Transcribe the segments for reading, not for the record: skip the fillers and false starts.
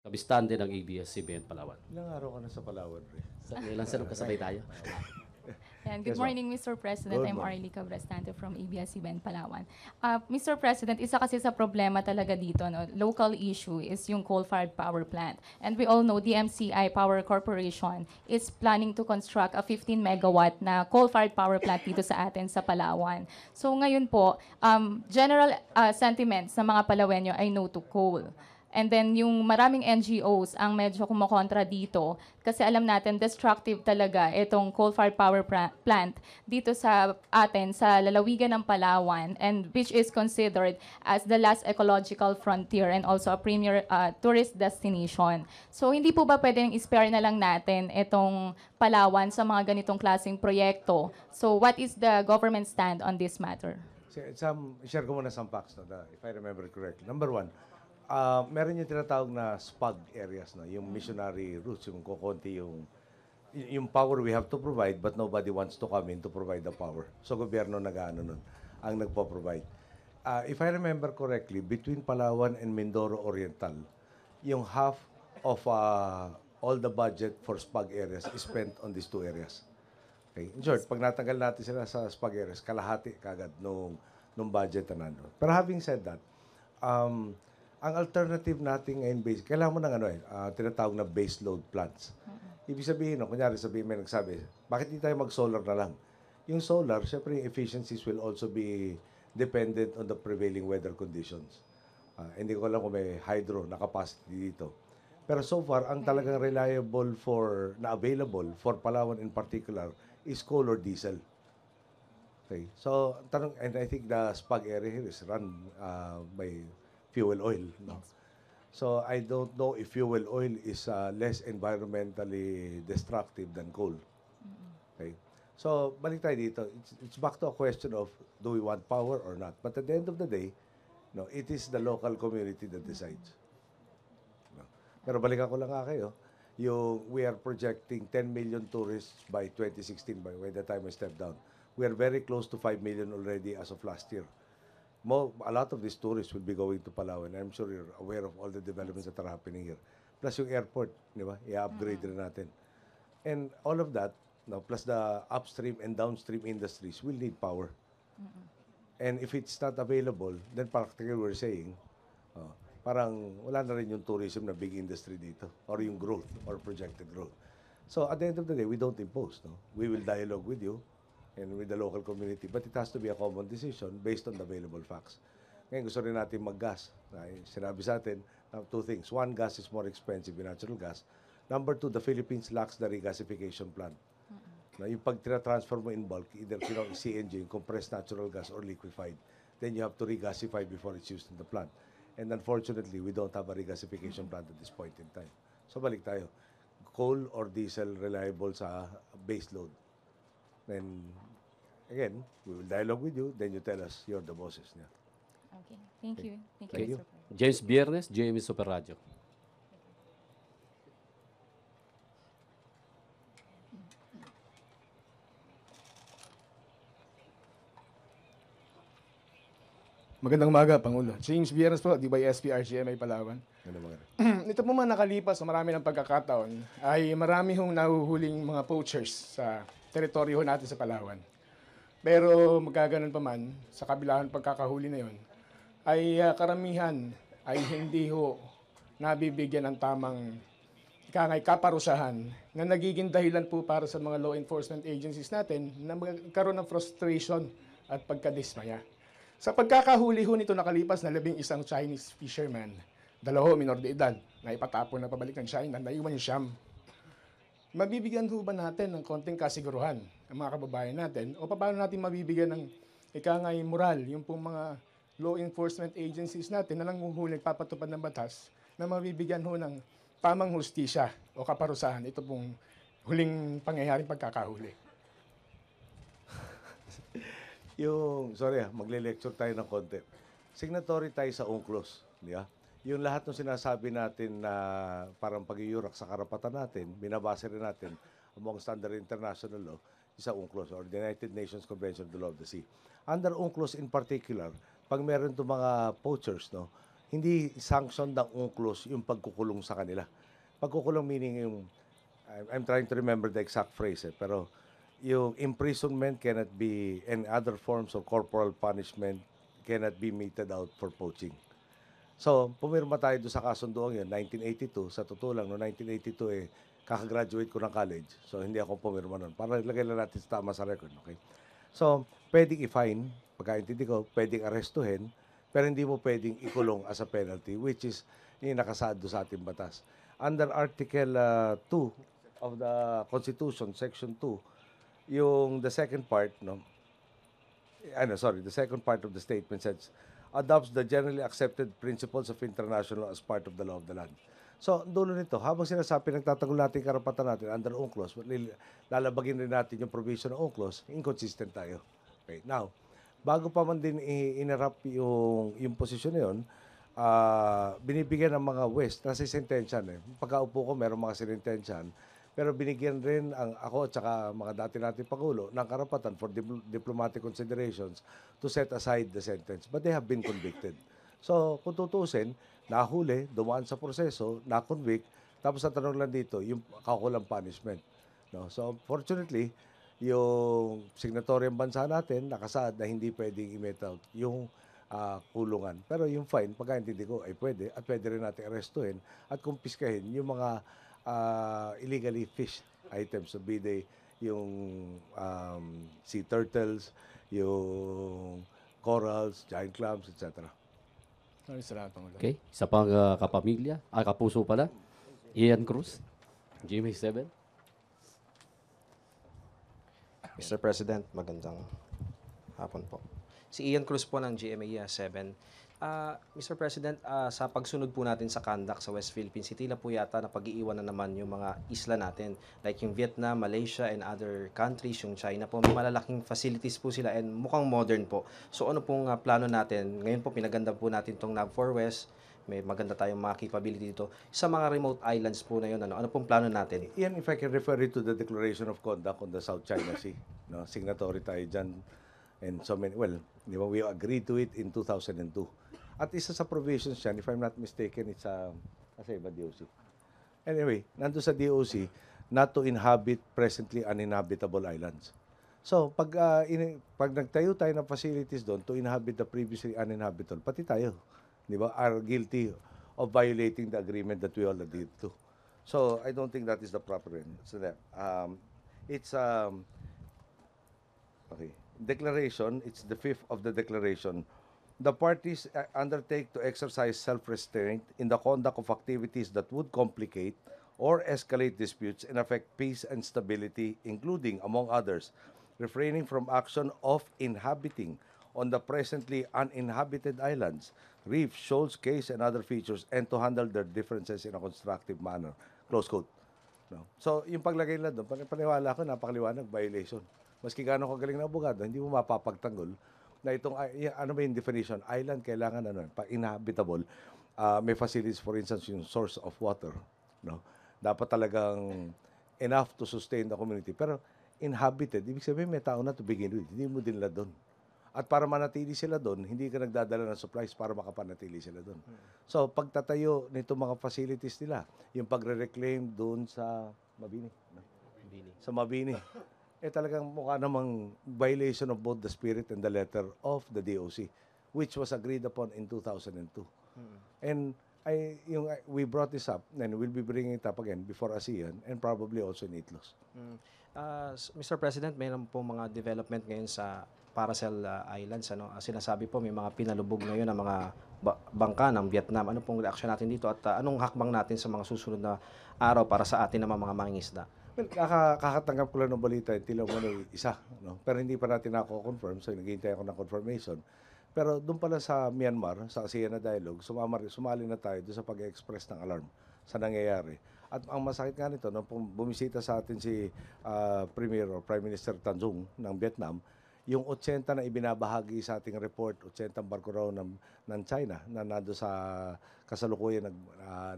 kabistante ng ABS-CBN Palawan. Ilang araw ka na sa Palawan, Ray? Ilang sanong kasabay tayo? And good Yes, ma'am. morning, Mr. President. Good I'm morning. Arlie Cabrestante from ABS-CBN Palawan. Mr. President, isa kasi sa problema talaga dito, no, local issue is yung coal-fired power plant. And we all know DMCI Power Corporation is planning to construct a 15 megawatt na coal-fired power plant dito sa atin sa Palawan. So ngayon po, general sentiments ng mga Palawenyo ay no to coal. And then yung maraming NGOs ang medyo kumokontra dito kasi alam natin destructive talaga itong coal-fired power plant dito sa atin sa lalawigan ng Palawan, and which is considered as the last ecological frontier and also a premier tourist destination. So hindi po ba pwedeng i-spare na lang natin itong Palawan sa mga ganitong klaseng proyekto? So what is the government stand on this matter? Share ko muna some facts, no, if I remember correctly. Number one, meron yung tinatawag na SPAG areas, no? Yung missionary routes, yung kukunti yung power we have to provide but nobody wants to come in to provide the power. So gobyerno nag-ano nun, ang nagpo-provide. If I remember correctly, between Palawan and Mindoro Oriental, yung half of all the budget for SPAG areas is spent on these two areas. Okay. In short, pag natanggal natin sila sa SPAG areas, kalahati kagad nung budget na nandun. Pero having said that, ang alternative natin ngayon, kailangan mo ng tinatawag na base load plants. Ibig sabihin, kunyari sabihin may nagsabi, bakit hindi tayo mag-solar na lang? Yung solar, syempre yung efficiencies will also be dependent on the prevailing weather conditions. Hindi ko alam kung may hydro na capacity dito. Pero so far, ang talagang reliable na available for Palawan in particular is coal or diesel. Okay. So, tanong, and I think the SPAG area here is run by fuel oil. No? Yes. So I don't know if fuel oil is less environmentally destructive than coal. Okay? So balik tayo dito. It's back to a question of do we want power or not. But at the end of the day, no, it is the local community that decides. No? Pero balikan ko lang kayo. We are projecting 10 million tourists by 2016 by the time I step down. We are very close to 5 million already as of last year. A lot of these tourists will be going to Palawan. I'm sure you're aware of all the developments that are happening here. Plus yung airport, di ba? I-upgrade rin natin. And all of that, no, plus the upstream and downstream industries will need power. And if it's not available, then practically we're saying, parang wala na rin yung tourism na big industry dito or yung growth or projected growth. So at the end of the day, we don't impose. No? We will dialogue with you and with the local community. But it has to be a common decision based on the available facts. Ngayon, gusto rin natin mag-gas. Sinabi sa atin, two things. One, gas is more expensive than natural gas. Number two, the Philippines lacks the regasification plant. Na yung pag transfer mo in bulk, either CNG, yung compressed natural gas or liquefied, then you have to regasify before it's used in the plant. And unfortunately, we don't have a regasification plant at this point in time. So balik tayo. Coal or diesel reliable sa base load. Then, again, we will dialogue with you, then you tell us you're the bosses. Yeah. Okay. Thank you. Thank Thank you, you. Mr. President. James Biernes, GMA Super Radio. Magandang umaga, Pangulo. James Biernes po, DYSP RGMA Palawan. Ano mga Ito po man nakalipas sa marami ng pagkakataon, ay marami hong nahuhuling mga poachers sa teritoryo natin sa Palawan. Pero magkaganon pa man, sa kabilang pagkakahuli na yon, ay karamihan ay hindi ho nabibigyan ng tamang kaparusahan na nagiging dahilan po para sa mga law enforcement agencies natin na magkaroon ng frustration at pagkadismaya. Sa pagkakahuli ho nito nakalipas na 11 Chinese fisherman, 2 minor de edad na ipatapon na pabalik ng China, naiwan yung Siam. Mabibigyan ho ba natin ng konting kasiguruhan ang mga kababayan natin o paano natin mabibigyan ng ikangay moral yung pong mga law enforcement agencies natin na nanguhuli nagpapatupad ng batas na mabibigyan ho ng tamang hustisya o kaparusahan ito pong huling pangyayaring pagkakahuli. magle-lecture tayo ng konti. Signatory tayo sa UNCLOS, di ba? Yung lahat ng sinasabi natin na parang pag-iurak sa karapatan natin, binabase rin natin among standard international law sa UNCLOS or the United Nations Convention on the Law of the Sea. Under UNCLOS in particular, pag meron itong mga poachers, no, hindi sanction ng UNCLOS yung pagkukulong sa kanila. Pagkukulong meaning yung, I'm trying to remember the exact phrase, pero yung imprisonment cannot be, and other forms of corporal punishment cannot be meted out for poaching. So, pumirma tayo doon sa kasunduan yun, 1982. Sa totoo lang, no, 1982 kakagraduate ko ng college. So, hindi ako pumirma nun. Para ilagay lang natin sa tama sa record, okay? So, pwedeng i-fine, pagkaintindi ko, pwedeng arestuhin, pero hindi mo pwedeng ikulong as a penalty, which is yung nakasaad doon sa ating batas. Under Article 2 of the Constitution, Section 2, yung the second part, the second part of the statement says, adopts the generally accepted principles of international law as part of the law of the land. So, dulo nito, habang sinasabi nagtatanggol natin yung karapatan natin under UNCLOS, lalabagin rin natin yung provision ng UNCLOS, inconsistent tayo. Okay, now, bago pa man din inarap yung posisyon na yun, binibigyan ng mga West, nasa sentensyan Pagkaupo ko, meron mga sinintensyan, pero binigyan rin ako at saka mga dati nating Pangulo ng karapatan for diplomatic considerations to set aside the sentence. But they have been convicted. So, kung tutusin, nahuli, dumaan sa proseso, na-convict, tapos ang tanong lang dito, yung kaukulang punishment. No? So, fortunately, yung signatoryang bansa natin, nakasaad na hindi pwedeng i-met out yung kulungan. Pero yung fine, pagkaintindi ko, ay pwede, at pwede rin natin arestuhin at kumpiskahin yung mga illegally fished items. So, be they yung sea turtles, yung corals, giant clams, etc. Salamat, Pangulo. Okay, isa pang kapamilya, kapuso pala, Ian Cruz, GMA7. Mr. President, magandang hapon po. Si Ian Cruz po ng GMA 7. Mr. President, sa pagsunod po natin sa conduct sa West Philippines, tila po yata na pag-iiwan na naman yung mga isla natin. Like yung Vietnam, Malaysia, and other countries, yung China po. May malalaking facilities po sila and mukhang modern po. So ano pong plano natin? Ngayon po, pinaganda po natin itong NAV4 West. May maganda tayong mga capability dito. Sa mga remote islands po na yun, ano pong plano natin? Ian, if I can refer you to the Declaration of Conduct on the South China Sea. No? Signatory tayo dyan. And so many, well, di ba, we agreed to it in 2002. At isa sa provisions yan, if I'm not mistaken, it's kasi ba DOC? Anyway, nandun sa DOC, not to inhabit presently uninhabitable islands. So, pag nagtayo tayo ng facilities doon to inhabit the previously uninhabitable, pati tayo, di ba, are guilty of violating the agreement that we all agreed to. So, I don't think that is the proper end. So, okay. Declaration, it's the fifth of the declaration. The parties undertake to exercise self-restraint in the conduct of activities that would complicate or escalate disputes and affect peace and stability, including, among others, refraining from action of inhabiting on the presently uninhabited islands, reefs, shoals, cays, and other features, and to handle their differences in a constructive manner. Close quote. No? So, yung paglagay nila doon, paniwala ko, napakaliwanag, violation. Maski gano'ng kagaling na abogado, hindi mo mapapagtanggol na itong, ano ba yung definition? Island, kailangan, inhabitable. May facilities, for instance, yung source of water. No? Dapat talagang enough to sustain the community. Pero inhabited, ibig sabihin may tao na to begin with. Hindi mo dinla doon. At para manatili sila doon, hindi ka nagdadala ng supplies para makapanatili sila doon. So, pagtatayo nito mga facilities nila, yung pagre-reclaim doon sa Mabini. No? Sa Mabini. Talagang mukha namang violation of both the spirit and the letter of the DOC, which was agreed upon in 2002. And we brought this up, and we'll be bringing it up again before ASEAN and probably also in ITLOS. Mr. President, mayroon po mga development ngayon sa Paracel Islands. Sinasabi po may mga pinalubog ngayon ng mga bangka ng Vietnam. Ano pong reaksyon natin dito at anong hakbang natin sa mga susunod na araw para sa atin naman mga mangingisda? Well, kakatanggap ko lang ng balita, tila mo isa. No? Pero hindi pa natin ako-confirm, so naghihintay ako ng confirmation. Pero doon pala sa Myanmar, sa ASEAN na dialogue, sumali na tayo doon sa pag-express ng alarm sa nangyayari. At ang masakit nga nito, nung bumisita sa atin si Premier or Prime Minister Tanzung ng Vietnam, yung 80 na ibinabahagi sa ating report, 80 barko raw ng China na nando sa kasalukuyan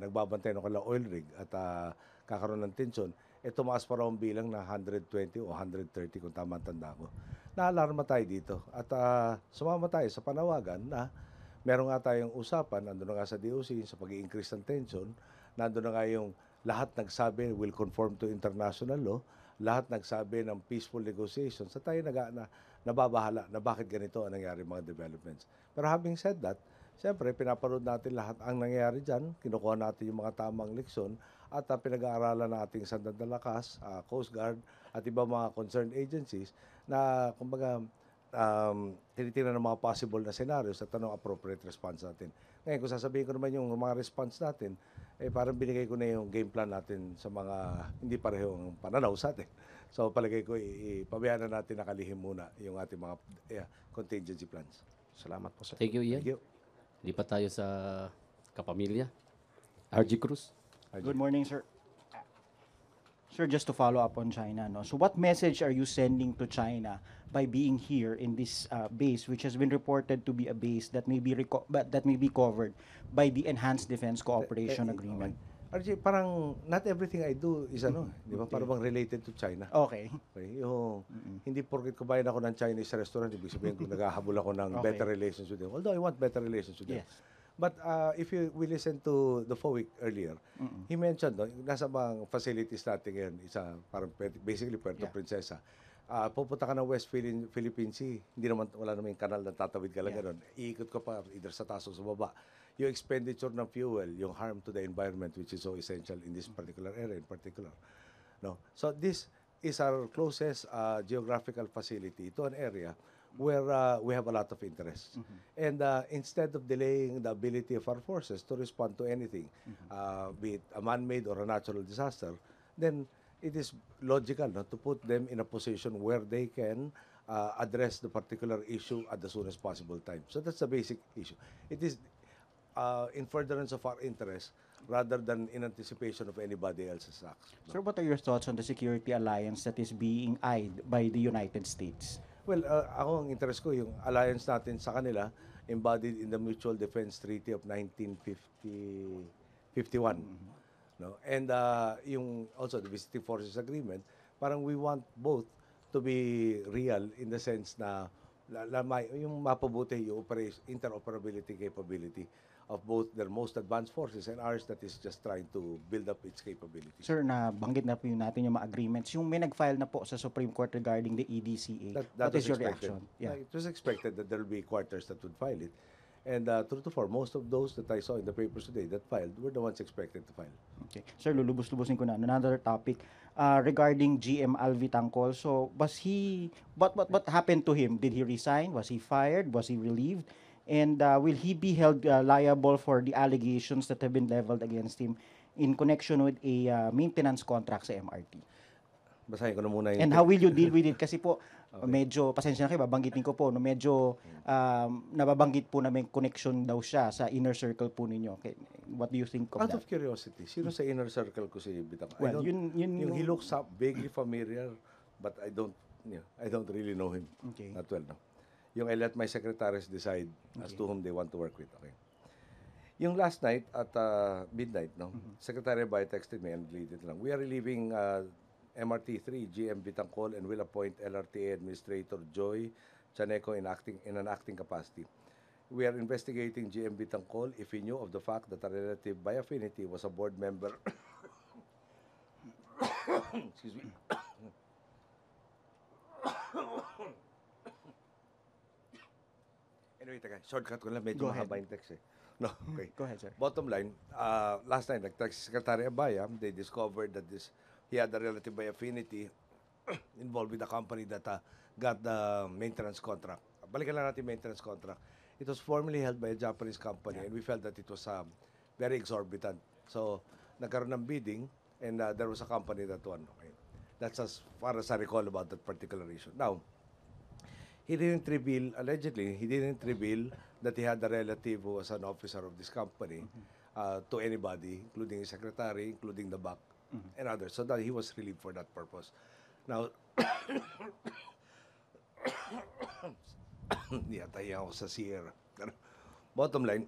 nagbabantay ng kanilang oil rig at kakaroon ng tensyon, tumaas pa raw ang bilang na 120 o 130 kung tama ang tanda ko. Naalarma tayo dito at sumama tayo sa panawagan na meron nga tayong usapan, nandun na nga sa DOC, sa pag-i-increase ng tension, nandun na nga yung lahat nagsabi will conform to international law, lahat nagsabi ng peaceful negotiations, sa tayo nababahala na bakit ganito ang nangyari mga developments. Pero having said that, siyempre, pinapanood natin lahat ang nangyayari dyan, kinukuha natin yung mga tamang leksyon, at pinag-aaralan ng ating Sandan de Lakas, Coast Guard, at iba mga concerned agencies na, kumbaga, tinitingnan ng mga possible na scenarios at anong appropriate response natin. Ngayon, kung sasabihin ko naman yung mga response natin, parang binigay ko na yung game plan natin sa mga hindi parehong pananaw sa atin. So, palagay ko, ipabayaan na natin nakalihim muna yung ating mga contingency plans. Salamat po, sir. Thank you, Ian. Thank you. Lipat tayo sa kapamilya. RG Cruz. Good morning, sir. Sir, just to follow up on China, no? So what message are you sending to China by being here in this base, which has been reported to be a base that may be covered by the Enhanced Defense Cooperation Agreement? RJ, parang not everything I do is di ba? Parang bang related to China. Okay. Okay, yung hindi porket kumain ako ng Chinese restaurant, ibig sabihin ko naghahabol ako ng Okay. better relations with them. Although I want better relations with them. Yes. But if we listen to the FOIC earlier, he mentioned, no, nasa mga facilities natin ngayon, parang basically Puerto Yeah. Princesa. Pupunta ka ng West Philippine Sea, wala naman yung kanal na tatawid ka lang ganun. Iikot ka pa either sa taas o sa baba. Yung expenditure ng fuel, yung harm to the environment, which is so essential in this particular area in particular. No? So this is our closest geographical facility to an area where we have a lot of interest. And instead of delaying the ability of our forces to respond to anything, be it a man-made or a natural disaster, then it is logical to put them in a position where they can address the particular issue at the soonest possible time. So that's the basic issue. It is in furtherance of our interest rather than in anticipation of anybody else's acts. Sir, what are your thoughts on the security alliance that is being eyed by the United States? Well, ako ang interest ko, yung alliance natin sa kanila, embodied in the Mutual Defense Treaty of 1951. No? And yung also the Visiting Forces Agreement, parang we want both to be real in the sense na yung mapabuti yung interoperability capability of both their most advanced forces and ours that is just trying to build up its capabilities. Sir, nabanggit na po yung natin yung mga agreements. Yung may nag-file na po sa Supreme Court regarding the EDCA. That What was is your expected. reaction? Yeah. It was expected that there will be quarters that would file it. And true to form, most of those that I saw in the papers today that filed were the ones expected to file. Okay. Sir, lulubos-lubosin ko na. Another topic regarding GM Alvi Tangcol. So, what happened to him? Did he resign? Was he fired? Was he relieved? And will he be held liable for the allegations that have been leveled against him in connection with a maintenance contract sa MRT? Basahin ko na muna yung... And how will you deal with it? Kasi po, medyo, pasensya na kayo, babanggitin ko po, no, medyo nababanggit po na may connection daw siya sa inner circle po ninyo. Okay. What do you think of Out that? of curiosity, sino sa inner circle ko si Bitang? Well, yun yung he looks vaguely familiar, but I don't really know him Okay. that well. No? Yung I let my secretaries decide as to whom they want to work with. Okay. Yung last night at midnight, no, Secretary Bay texted me and lead it lang. We are relieving MRT3 GM Bitangcol and will appoint LRTA Administrator Joy Chaneco in an acting capacity. We are investigating GM Bitangcol if he knew of the fact that a relative by affinity was a board member. Excuse me. Anyway, shortcut ko lang, medyo Go ahead. mahaba yung text eh. No, okay. Go ahead, sir. Bottom line, last night, nag-text si Secretary Abaya, they discovered that he had a relative by affinity involved with the company that got the maintenance contract. Balikan lang natin maintenance contract. It was formerly held by a Japanese company and we felt that it was very exorbitant. So, nagkaroon ng bidding and there was a company that won. Okay. That's as far as I recall about that particular issue. Now, allegedly, he didn't reveal that he had a relative who was an officer of this company to anybody, including his secretary, including the back, and others. So that he was relieved for that purpose. Now, niyatayo ako sa Sierra. Bottom line,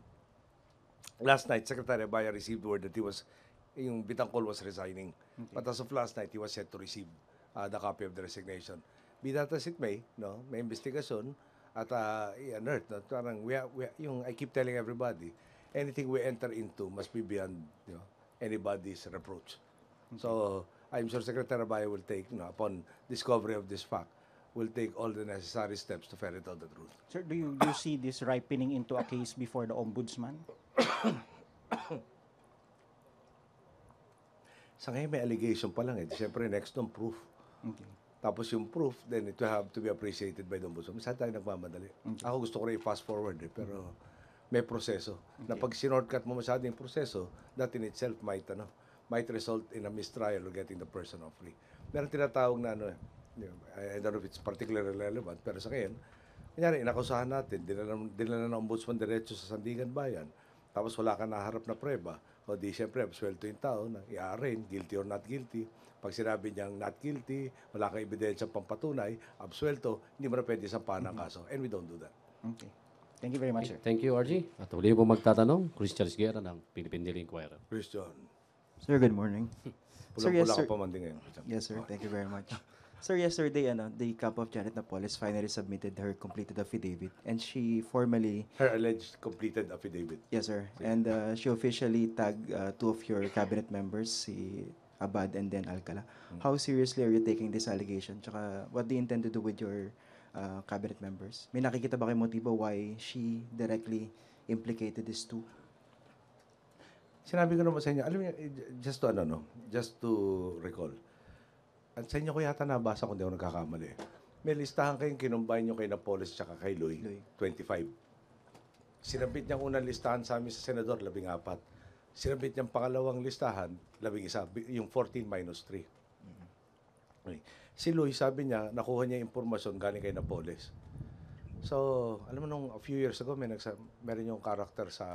last night, Secretary Abaya received word that yung Bitangcol was resigning. But as of last night, he was set to receive the copy of the resignation. Be that as it may, no, may investigasyon at i-unearth. No? Parang yung I keep telling everybody, anything we enter into must be beyond anybody's reproach. So I'm sure Secretary Bayo will take, upon discovery of this fact, will take all the necessary steps to ferret out the truth. Sir, do you see this ripening into a case before the ombudsman? Sa ngayon may allegation pa lang Siyempre next on proof. Okay. Tapos yung proof, then it will have to be appreciated by the ombudsman. Minsan tayo nagmamadali. Ako gusto ko rin i-fast forward pero may proseso. Na pag sinortcut mo masyado yung proseso, that in itself might result in a mistrial or getting the person off free. Meron tinatawag na I don't know if it's particularly relevant, pero sa ngayon, kunyari, inakusahan natin, dinala ng ombudsman diretso sa Sandigan Bayan, tapos wala ka naharap na preba, o di siyempre, absuelto yung tao na i-arraign, guilty or not guilty. Pag sinabi niyang not guilty, wala kang ebidensya pampatunay, absuelto, hindi mo na pwede sampahan ng kaso. And we don't do that. Okay. Thank you very much, sir. Thank you, RG. At huli po magtatanong, Christian Esguerra ng Philippine Daily Inquirer. Christian, Sir, good morning. Sir, pulang-pula yes, ka sir. pa man din ngayon. Yes, sir. Thank you very much. Sir, yesterday, the CAP of Janet Napoles finally submitted her completed affidavit, and she formally, Her alleged completed affidavit. yes, sir, and she officially tagged two of your cabinet members, si Abad and then Alcala. How seriously are you taking this allegation? Tsaka, what do you intend to do with your cabinet members? May nakikita ba kayo motibo why she directly implicated these two? Sinabi ko naman sa inyo, alam niyo, just to recall, at sa inyo ko yata nabasa kung di ako nagkakamali. May listahan kayong kinumbine nyo kay Napoles at kay Loy, 25. Sinabit niyang unang listahan sa amin sa Senador, 14. Sinabit niyang pangalawang listahan, 11, yung 14 minus 3. Okay. Si Loy, sabi niya, nakuha niya impormasyon galing kay Napoles. So, alam mo nung a few years ago, meron yung karakter sa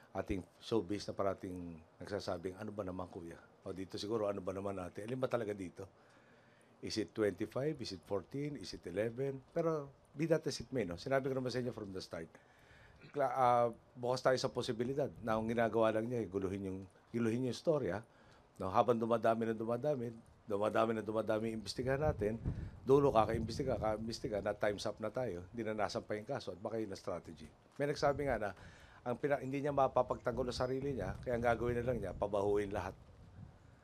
ating showbiz na parating nagsasabing, ano ba naman kuya? O dito siguro, ano ba naman natin? Alin ba talaga dito? Is it 25? Is it 14? Is it 11? Pero be that as it may, no? Sinabi ko naman sa inyo from the start. Bukas tayo sa posibilidad na ang ginagawa lang niya, guluhin yung storya. No? Habang dumadami yung imbestigahan natin, dulo kaka-imbestiga, na time's up na tayo, hindi na nasampay yung kaso at baka yun na strategy. May nagsabi nga na, hindi niya mapapagtanggol sa sarili niya, kaya ang gagawin na lang niya, pabahuin lahat.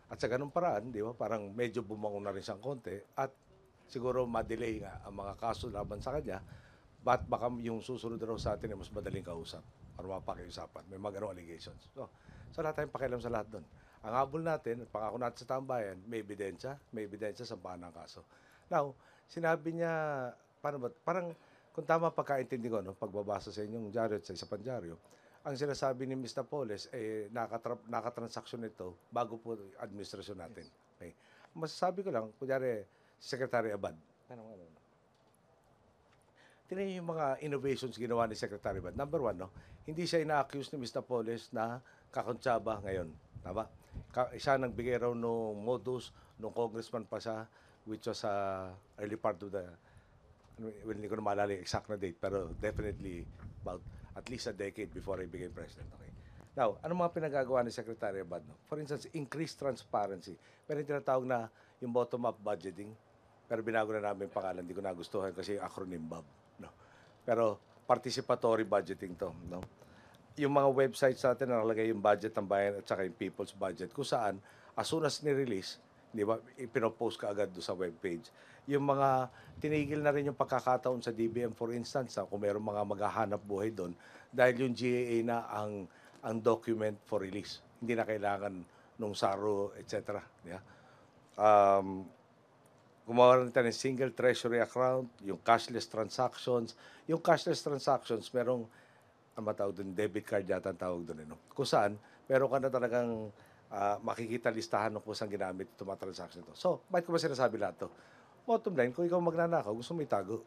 At sa ganung paraan, di ba, parang medyo bumangon na rin siyang konti at siguro ma-delay nga ang mga kaso laban sa kanya, baka yung susunod raw sa atin ay mas madaling kausap para mapakiusapan. May mga ganong allegations. So lahat tayong pakialam sa lahat doon. Ang habol natin, at pangako natin sa tambayan, may ebidensya sampahan ng kaso. Now, sinabi niya, parang kung tama pagkaintindi ko, pagbabasa sa inyong dyaryo at sa isa pang dyaryo, ang sinasabi ni Mr. Napoles, nakatransaksyon ito bago po administrasyon natin. Okay. Masasabi ko lang, kunyari, si Secretary Abad. Tingnan niyo yung mga innovations ginawa ni Secretary Abad. Number one, hindi siya ina-accuse ni Mr. Napoles na kakontsaba ngayon. Tama? Siya nagbigay raw nung modus, nung congressman pa siya, which was early part of the, hindi ko na maalala yung exact na date, pero definitely about at least a decade before I became president. Okay. Now, ano mga pinagagawa ni Secretary Abad? For instance, increased transparency. Pero yung tinatawag na yung bottom-up budgeting, pero binago na namin yung pangalan, hindi ko nagustuhan kasi yung acronym BOB. No? Pero participatory budgeting to. No? Yung mga websites natin nakalagay yung budget ng bayan at saka yung people's budget, kung saan, as soon as ni-release, di ba, ipinopost ka agad doon sa webpage. Yung mga tinigil na rin yung pagkakataon sa DBM, for instance, kung mayroong mga maghahanap buhay doon, dahil yung GAA na ang document for release. Hindi na kailangan nung SARO, etc. Yeah? Gumawa rin tayo ng single treasury account, yung cashless transactions. Yung cashless transactions, merong, ang matawag doon, debit card yata ang tawag doon. Kung saan, meron ka na talagang makikita listahan kung saan ginamit itong mga transaction ito. So, bakit ko ba sinasabi lahat ito? Bottom line, kung ikaw magnanakaw, gusto mo itago.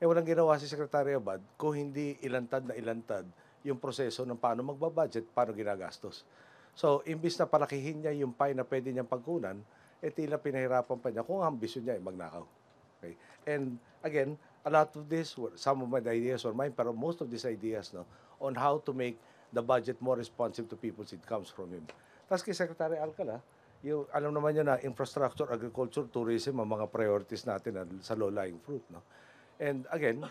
Walang ginawa si Secretary Abad kung hindi ilantad yung proseso ng paano magbabudget, paano ginagastos. So, imbis na palakihin niya yung pie na pwede niyang pagkunan, tila pinahirapan pa niya kung ang ambisyon niya ay magnakaw. Okay? And again, a lot of this, some of my ideas were mine, pero most of these ideas on how to make the budget more responsive to people, it comes from him. Tapos kay Secretary Alcala, alam naman niya na infrastructure, agriculture, tourism, ang mga priorities natin sa low-lying fruit. And again,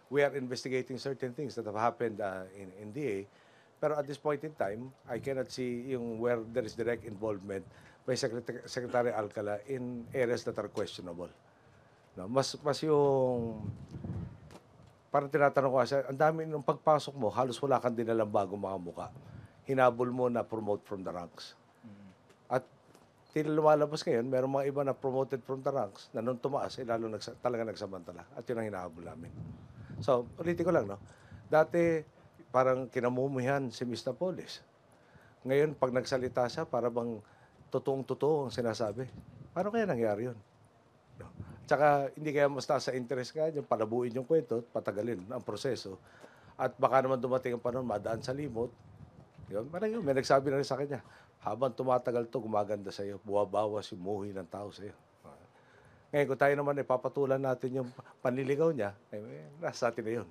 we are investigating certain things that have happened in DA. Pero at this point in time, I cannot see yung where there is direct involvement by Secretary Alcala in areas that are questionable. No, mas yung parang tinatanong ko kasi, ang dami nung pagpasok mo, halos wala kang dinalang bagong mga muka. Hinabol mo na promote from the ranks. At lumalabas ngayon, meron mga iba na promoted from the ranks na nung tumaas, lalo talaga nagsamantala. At yun ang hinahabol namin. So, ulitin ko lang, no? Dati, parang kinamumuhian si Mr. Polis. Ngayon, pag nagsalita siya, para bang totoong-totoo ang sinasabi. Paano kaya nangyari yun? No? Tsaka, hindi kaya mas nasa interest ka, yung palabuin yung kwento, patagalin ang proseso. At baka naman dumating ang panahon, madaan sa limot. Yun, parang yun, may nagsabi na rin sa kanya, habang tumatagal to, gumaganda sa'yo, buwabawas yung muhi ng tao sa'yo. Ngayon, kung tayo naman ipapatulan natin yung panliligaw niya, nasa atin na yun.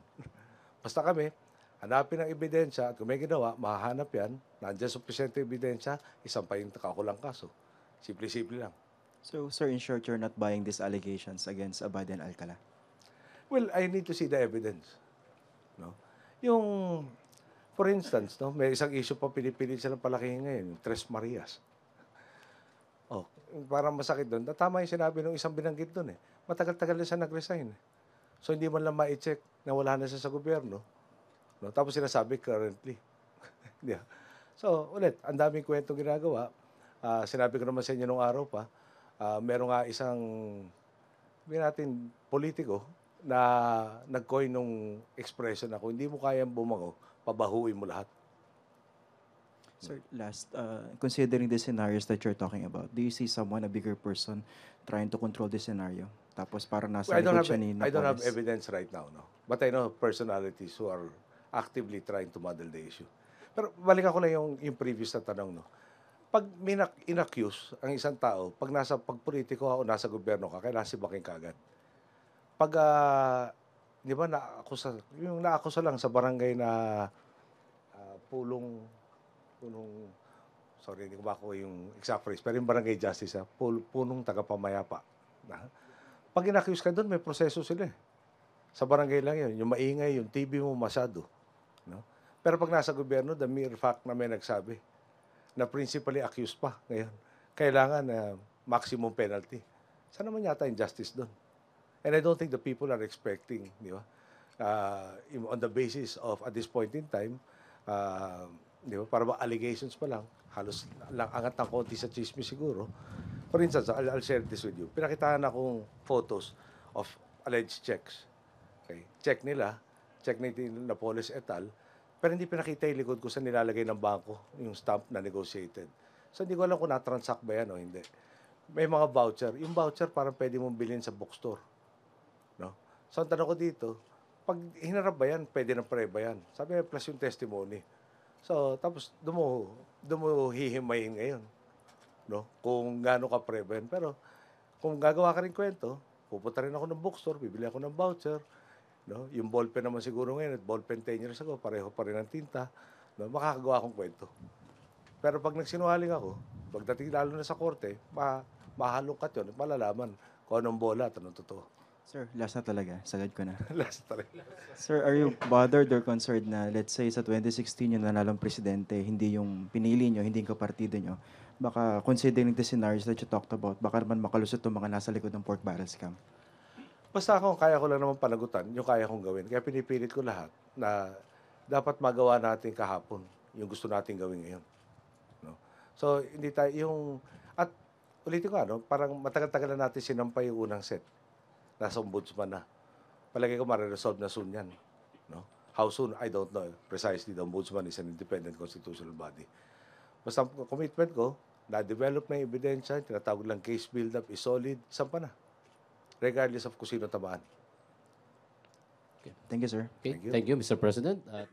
Basta kami, hanapin ang ebidensya at kung may ginawa, mahahanap yan, nandiyan sufficient ebidensya, isang pa yung kakulang kaso. Simple-simple lang. So, sir, in short, you're not buying these allegations against Abad and Alcala? Well, I need to see the evidence. No? Yung, for instance, no, may isang issue pa pinipilit silang palakihin ngayon, yung Tres Marias. Oh, parang masakit doon. Tama yung sinabi ng isang binanggit doon eh. Matagal-tagal na siya nag-resign. So, hindi man lang ma-check na wala na siya sa gobyerno. No? Tapos sinasabi currently. Yeah. So, ulit, ang daming kwento ginagawa. Sinabi ko naman sa inyo nung araw pa, meron nga isang, natin, politiko na nag-coin nung expression na kung hindi mo kayang bumango, pabahuin mo lahat. Sir, last, considering the scenarios that you're talking about, do you see someone, a bigger person, trying to control this scenario? Tapos para nasa I don't likod siya ni I don't have Napoles. evidence right now, no. But I know personalities who are actively trying to muddle the issue. Pero balikan ko lang yung previous na tanong, no. Pag inaccuse ang isang tao, pag politiko o nasa gobyerno ka, kailangan sibaking kaagad. Pag, di ba, naakusa lang sa barangay na sorry, hindi ko makuha yung exact phrase, pero yung barangay justice, punong tagapamayapa. Pag inaccuse ka doon, may proseso sila eh. Sa barangay lang yun. Yung maingay, yung TV mo masyado. No? Pero pag nasa gobyerno, the mere fact na may nagsabi na principally accused pa ngayon, kailangan maximum penalty. Saan naman yata yung justice doon? And I don't think the people are expecting, di ba? On the basis of, at this point in time, di ba, para ba allegations pa lang, halos lang angat ng konti sa chismis siguro. For instance, I'll share this with you. Pinakitaan akong photos of alleged checks. Okay. Check ni Napoles et al. Pero hindi pinakita yung likod ko sa nilalagay ng bangko, yung stamp na negotiated. So hindi ko alam kung na-transact ba yan o hindi. May mga voucher. Yung voucher parang pwede mong bilhin sa bookstore. No? So ang tanong ko dito, pag hinarap ba yan, pwede na pre ba yan? Sabi plus yung testimony. So tapos doon mo hihimayin ngayon. No? Kung gaano ka pre ba yan. Pero kung gagawa ka rin kwento, pupunta rin ako ng bookstore, bibili ako ng voucher. No? Yung ballpen naman siguro ngayon, at ballpen 10 years ago, pareho pa rin ang tinta. No? Makakagawa akong kwento. Pero pag nagsinungaling ako, pagdating lalo na sa korte, mahalongkat yun, malalaman kung anong bola at anong totoo. Sir, last na talaga. Sagad ko na. Last talaga. Sir, are you bothered or concerned na, let's say, sa 2016 yung nanalong presidente, hindi yung pinili nyo, hindi yung kapartido nyo, baka considering the scenarios that you talked about, baka naman makalusot yung mga nasa likod ng pork barrel scam? Basta ako, kaya ko lang naman panagutan, yung kaya kong gawin. Kaya pinipilit ko lahat na dapat magawa natin kahapon yung gusto natin gawin ngayon. No? So, hindi tayo at ulitin ko parang matagal-tagal na natin sinampay yung unang set. Nasa ombudsman na. Palagi ko mariresolve na soon yan. No? How soon? I don't know. Precisely, the ombudsman is an independent constitutional body. Basta ang commitment ko, na-develop na yung ebidensya, tinatawag lang case build-up, is solid, sampa na. Regardless of kung sino tamaan. Thank you, sir. Okay. Thank you. Thank you, Mr. President.